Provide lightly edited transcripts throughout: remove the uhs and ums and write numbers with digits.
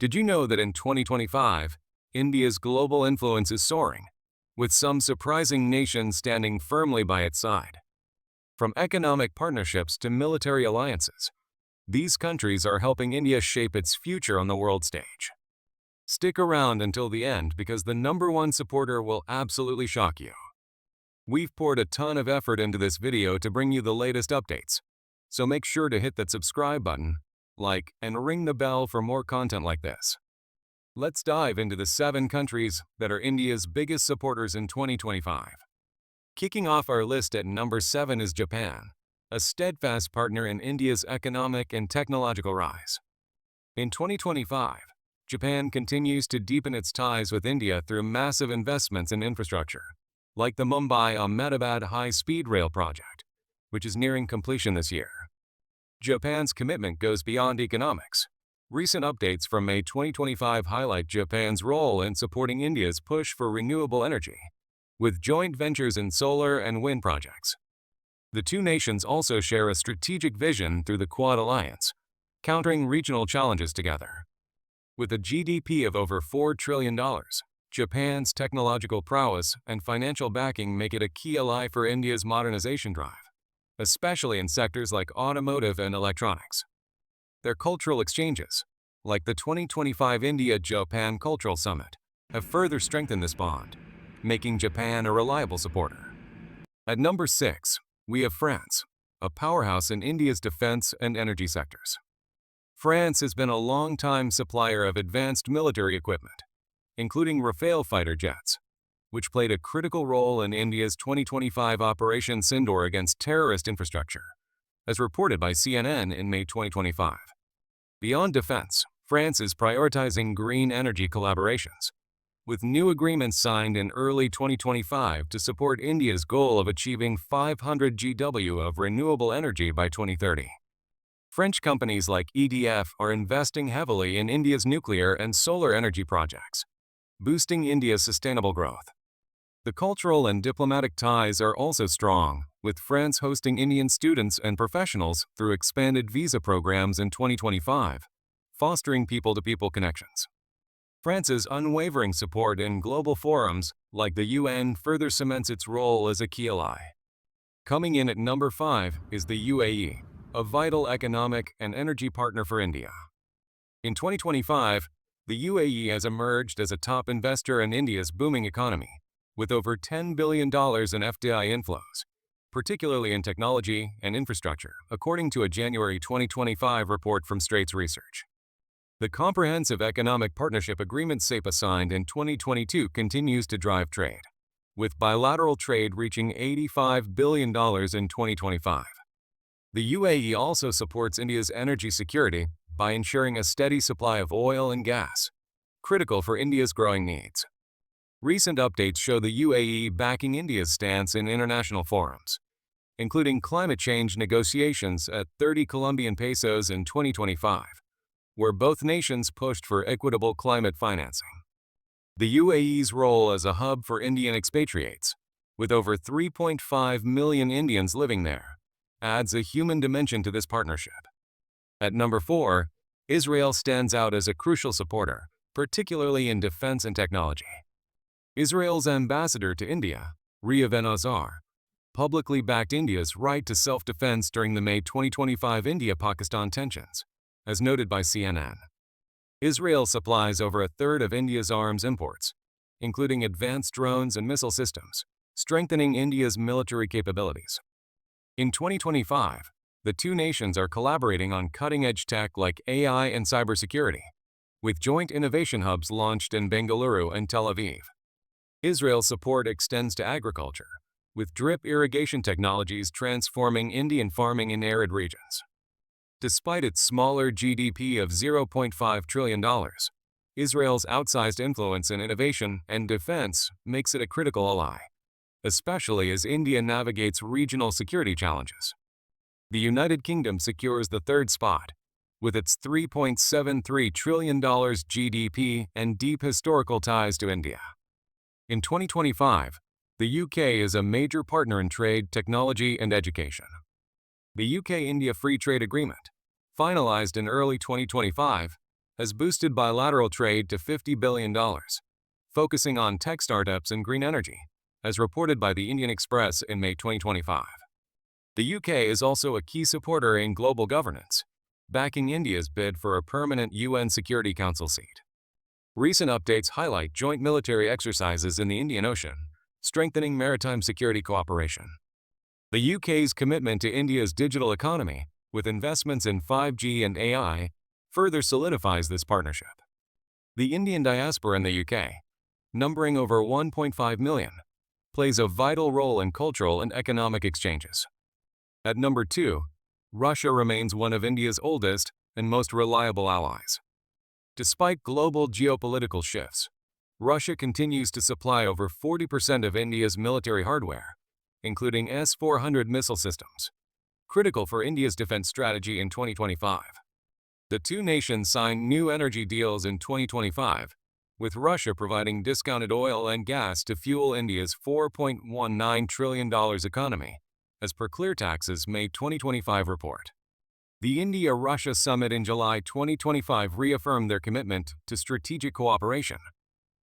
Did you know that in 2025, India's global influence is soaring, with some surprising nations standing firmly by its side? From economic partnerships to military alliances, these countries are helping India shape its future on the world stage. Stick around until the end because the number one supporter will absolutely shock you. We've poured a ton of effort into this video to bring you the latest updates, so make sure to hit that subscribe button, like, and ring the bell for more content like this. Let's dive into the 7 countries that are India's biggest supporters in 2025. Kicking off our list at number 7 is Japan, a steadfast partner in India's economic and technological rise. In 2025, Japan continues to deepen its ties with India through massive investments in infrastructure, like the Mumbai-Ahmedabad high-speed rail project, which is nearing completion this year. Japan's commitment goes beyond economics. Recent updates from May 2025 highlight Japan's role in supporting India's push for renewable energy, with joint ventures in solar and wind projects. The two nations also share a strategic vision through the Quad Alliance, countering regional challenges together. With a GDP of over $4 trillion, Japan's technological prowess and financial backing make it a key ally for India's modernization drive, especially in sectors like automotive and electronics. Their cultural exchanges, like the 2025 India-Japan Cultural Summit, have further strengthened this bond, making Japan a reliable supporter. At number 6, we have France, a powerhouse in India's defense and energy sectors. France has been a long-time supplier of advanced military equipment, including Rafale fighter jets, which played a critical role in India's 2025 Operation Sindoor against terrorist infrastructure, as reported by CNN in May 2025. Beyond defense, France is prioritizing green energy collaborations, with new agreements signed in early 2025 to support India's goal of achieving 500 GW of renewable energy by 2030. French companies like EDF are investing heavily in India's nuclear and solar energy projects, boosting India's sustainable growth. The cultural and diplomatic ties are also strong, with France hosting Indian students and professionals through expanded visa programs in 2025, fostering people-to-people connections. France's unwavering support in global forums like the UN further cements its role as a key ally. Coming in at number 5 is the UAE, a vital economic and energy partner for India. In 2025, the UAE has emerged as a top investor in India's booming economy, with over $10 billion in FDI inflows, particularly in technology and infrastructure, according to a January 2025 report from Straits Research. The Comprehensive Economic Partnership Agreement CEPA signed in 2022 continues to drive trade, with bilateral trade reaching $85 billion in 2025. The UAE also supports India's energy security by ensuring a steady supply of oil and gas, critical for India's growing needs. Recent updates show the UAE backing India's stance in international forums, including climate change negotiations at 30 Colombian pesos in 2025, where both nations pushed for equitable climate financing. The UAE's role as a hub for Indian expatriates, with over 3.5 million Indians living there, adds a human dimension to this partnership. At number 4, Israel stands out as a crucial supporter, particularly in defense and technology. Israel's ambassador to India, Ria Ben-Azar, publicly backed India's right to self-defense during the May 2025 India-Pakistan tensions, as noted by CNN. Israel supplies over a third of India's arms imports, including advanced drones and missile systems, strengthening India's military capabilities. In 2025, the two nations are collaborating on cutting-edge tech like AI and cybersecurity, with joint innovation hubs launched in Bengaluru and Tel Aviv. Israel's support extends to agriculture, with drip irrigation technologies transforming Indian farming in arid regions. Despite its smaller GDP of $0.5 trillion, Israel's outsized influence in innovation and defense makes it a critical ally, especially as India navigates regional security challenges. The United Kingdom secures the third spot, with its $3.73 trillion GDP and deep historical ties to India. In 2025, the UK is a major partner in trade, technology, and education. The UK-India Free Trade Agreement, finalized in early 2025, has boosted bilateral trade to $50 billion, focusing on tech startups and green energy, as reported by the Indian Express in May 2025. The UK is also a key supporter in global governance, backing India's bid for a permanent UN Security Council seat. Recent updates highlight joint military exercises in the Indian Ocean, strengthening maritime security cooperation. The UK's commitment to India's digital economy, with investments in 5G and AI, further solidifies this partnership. The Indian diaspora in the UK, numbering over 1.5 million, plays a vital role in cultural and economic exchanges. At number 2, Russia remains one of India's oldest and most reliable allies. Despite global geopolitical shifts, Russia continues to supply over 40% of India's military hardware, including S-400 missile systems, critical for India's defense strategy in 2025. The two nations signed new energy deals in 2025, with Russia providing discounted oil and gas to fuel India's $4.19 trillion economy, as per ClearTax's May 2025 report. The India-Russia summit in July 2025 reaffirmed their commitment to strategic cooperation,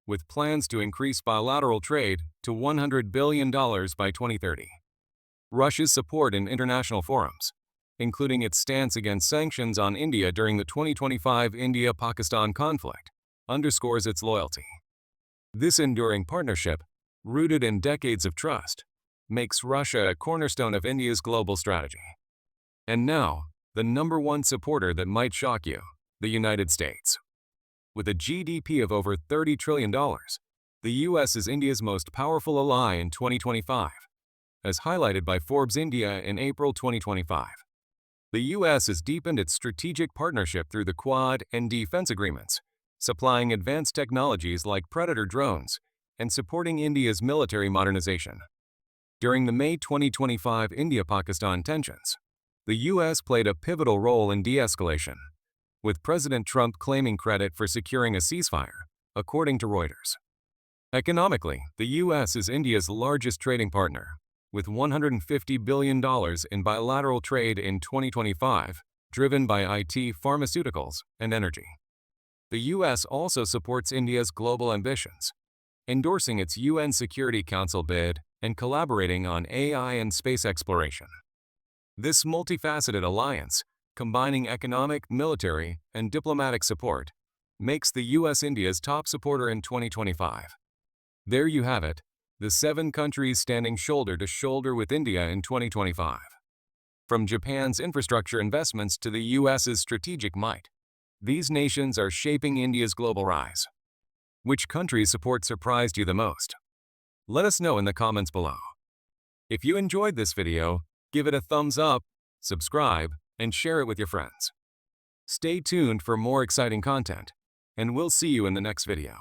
with plans to increase bilateral trade to $100 billion by 2030. Russia's support in international forums, including its stance against sanctions on India during the 2025 India-Pakistan conflict, underscores its loyalty. This enduring partnership, rooted in decades of trust, makes Russia a cornerstone of India's global strategy. And now, the number one supporter that might shock you, the United States. With a GDP of over $30 trillion, the U.S. is India's most powerful ally in 2025, as highlighted by Forbes India in April 2025. The U.S. has deepened its strategic partnership through the Quad and defense agreements, supplying advanced technologies like Predator drones and supporting India's military modernization. During the May 2025 India-Pakistan tensions, the U.S. played a pivotal role in de-escalation, with President Trump claiming credit for securing a ceasefire, according to Reuters. Economically, the U.S. is India's largest trading partner, with $150 billion in bilateral trade in 2025, driven by IT, pharmaceuticals, and energy. The U.S. also supports India's global ambitions, endorsing its UN Security Council bid and collaborating on AI and space exploration. This multifaceted alliance, combining economic, military, and diplomatic support, makes the U.S. India's top supporter in 2025. There you have it, the 7 countries standing shoulder to shoulder with India in 2025. From Japan's infrastructure investments to the U.S.'s strategic might, these nations are shaping India's global rise. Which country's support surprised you the most? Let us know in the comments below. If you enjoyed this video, give it a thumbs up, subscribe, and share it with your friends. Stay tuned for more exciting content, and we'll see you in the next video.